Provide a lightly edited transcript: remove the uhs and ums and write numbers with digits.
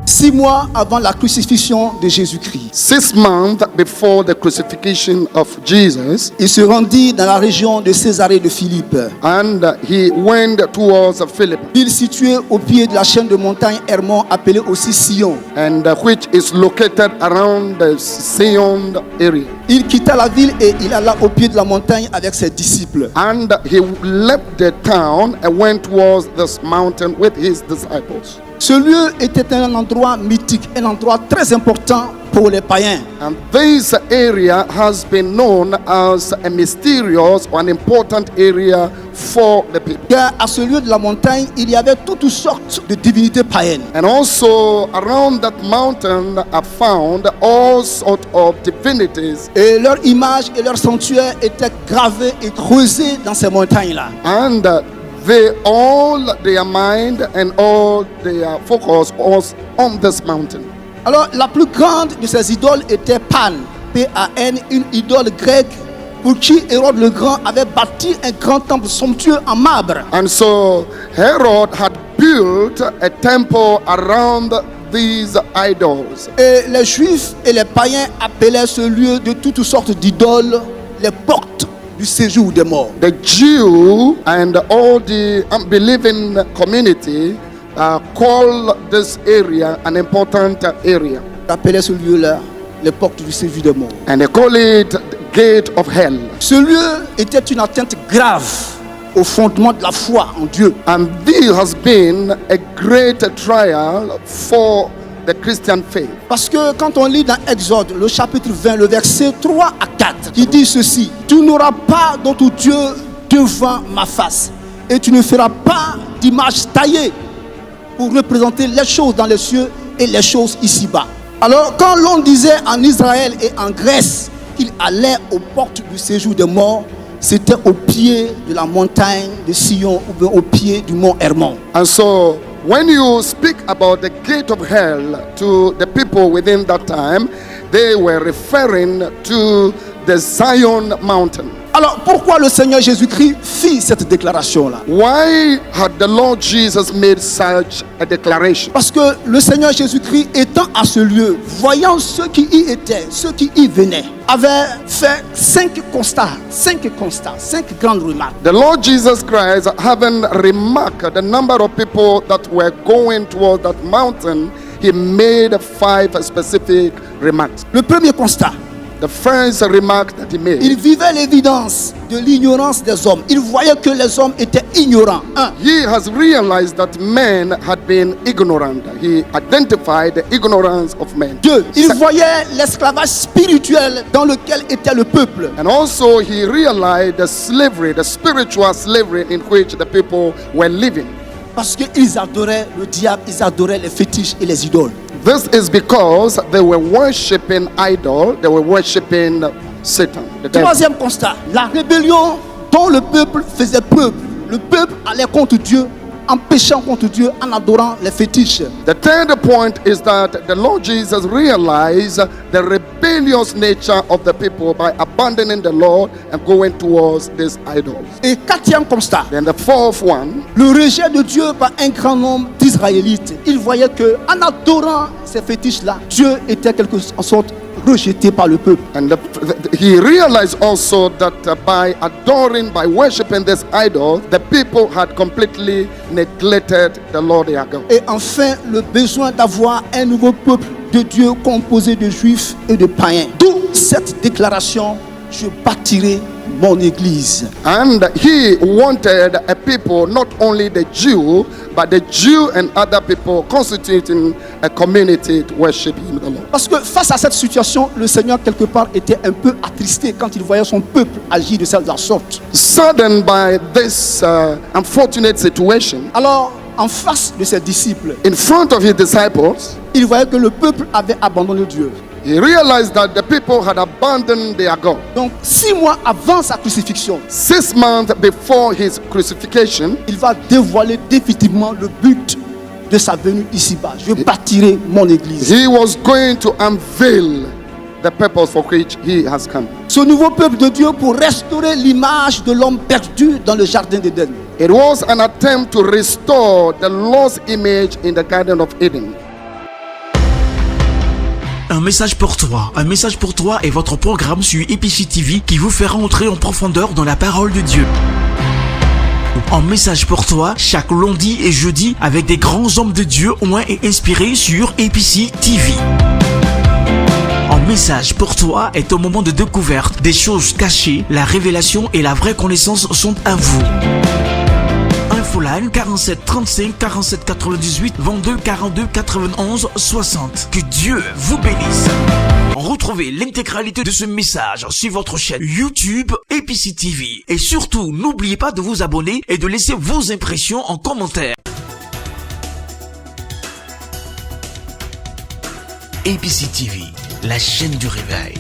6 mois avant la crucifixion de Jésus-Christ. 6 months before the crucifixion of Jesus, il se rendit dans la région de Césarée de Philippe. And he went towards Philip, Il situé au pied de la chaîne de montagne Hermon, appelée aussi Sion. and which is located around the Sion area. Il quitta la ville et il alla au pied de la montagne avec ses disciples. And he left the town and went towards this mountain with his disciples. Ce lieu était un endroit mythique, un endroit très important pour les païens. And this area has been known as a mysterious or an important area for the people. Car à ce lieu de la montagne, il y avait toutes sortes de divinités païennes. And also around that mountain are found all sorts of divinities. Et leurs images et leurs sanctuaires étaient gravés et creusés dans ces montagnes-là. And their mind and all their focus was on this mountain. Alors la plus grande de ces idoles était Pan, P-A-N, une idole grecque pour qui Hérode le Grand avait bâti un grand temple somptueux en marbre. And so Herod had built a temple around these idols. Et les Juifs et les païens appelaient ce lieu de toutes sortes d'idoles les portes du séjour des morts. The Jew and all the unbelieving community call this area an important area. Ils appelaient ce lieu-là les portes du séjour des morts. And they call it the gate of hell. Ce lieu était une atteinte grave au fondement de la foi en Dieu. And this has been a great trial for the Christian faith. Parce que quand on lit dans Exode, le chapitre 20, le verset 3 à 4, qui dit ceci: tu n'auras pas d'autre Dieu devant ma face, et tu ne feras pas d'image taillée pour représenter les choses dans les cieux et les choses ici-bas. Alors quand l'on disait en Israël et en Grèce qu'il allait aux portes du séjour des morts, c'était au pied de la montagne de Sion ou bien au pied du mont Hermon. And so when you speak about the gate of hell to the people within that time, they were referring to the Zion mountain. Alors pourquoi le Seigneur Jésus-Christ fit cette déclaration-là? Why had the Lord Jesus made such a declaration? Parce que le Seigneur Jésus-Christ, étant à ce lieu, voyant ceux qui y étaient, ceux qui y venaient, avait fait 5 grandes remarques. The Lord Jesus Christ, having remarked the number of people that were going towards that mountain, he made 5 specific remarks. Le premier constat: the first remark that he made, il vivait l'évidence de l'ignorance des hommes. Il voyait que les hommes étaient ignorants. He has realized that men had been ignorant. He identified the ignorance of men. 2. Il voyait l'esclavage spirituel dans lequel était le peuple. And also he realized the slavery, the spiritual slavery in which the people were living. Parce qu'ils adoraient le diable, ils adoraient les fétiches et les idoles. This is because they were worshiping idol, they were worshiping Satan, the devil. Troisième constat: la rébellion dont le peuple faisait preuve. Le peuple allait contre Dieu, en péchant contre Dieu, en adorant les fétiches. The third point is that the Lord Jesus realized the rebellious nature of the people by abandoning the Lord and going towards these idols. Et quatrième constat: Then the fourth one, le rejet de Dieu par un grand nombre d'Israélites. Ils voyaient que, en adorant ces fétiches-là, Dieu était quelque sorte rejeté par le peuple. and he realized also that by adoring, by worshiping this idol, the people had completely neglected the Lord their God. Et enfin, le besoin d'avoir un nouveau peuple de Dieu composé de juifs et de païens. D'où cette déclaration: je bâtirai mon Église. And he wanted a people, not only the Jew, but the Jew and other people constituting a community to worship him, the Lord. Parce que face à cette situation, le Seigneur quelque part était un peu attristé quand il voyait son peuple agir de la sorte. Saddened by this unfortunate situation, Alors, en face de ses disciples, in front of his disciples, il voyait que le peuple avait abandonné Dieu. he realized that the people had abandoned their God. Donc 6 mois avant sa crucifixion, 6 months before his crucifixion, il va dévoiler définitivement le but de sa venue ici-bas. Je bâtirai mon Église. he was going to unveil the purpose for which he has come. Ce nouveau peuple de Dieu pour restaurer l'image de l'homme perdu dans le jardin d'Éden. It was an attempt to restore the lost image in the Garden of Eden. Un message pour toi. Un message pour toi est votre programme sur EPC TV qui vous fera entrer en profondeur dans la parole de Dieu. Un message pour toi chaque lundi et jeudi avec des grands hommes de Dieu oints et inspirés sur EPC TV. Un message pour toi est un moment de découverte des choses cachées. La révélation et la vraie connaissance sont à vous. Infoline 47 35 47 98 22 42 91 60. Que Dieu vous bénisse. Retrouvez l'intégralité de ce message sur votre chaîne YouTube EPC TV. Et surtout, n'oubliez pas de vous abonner et de laisser vos impressions en commentaire. EPC TV, la chaîne du réveil.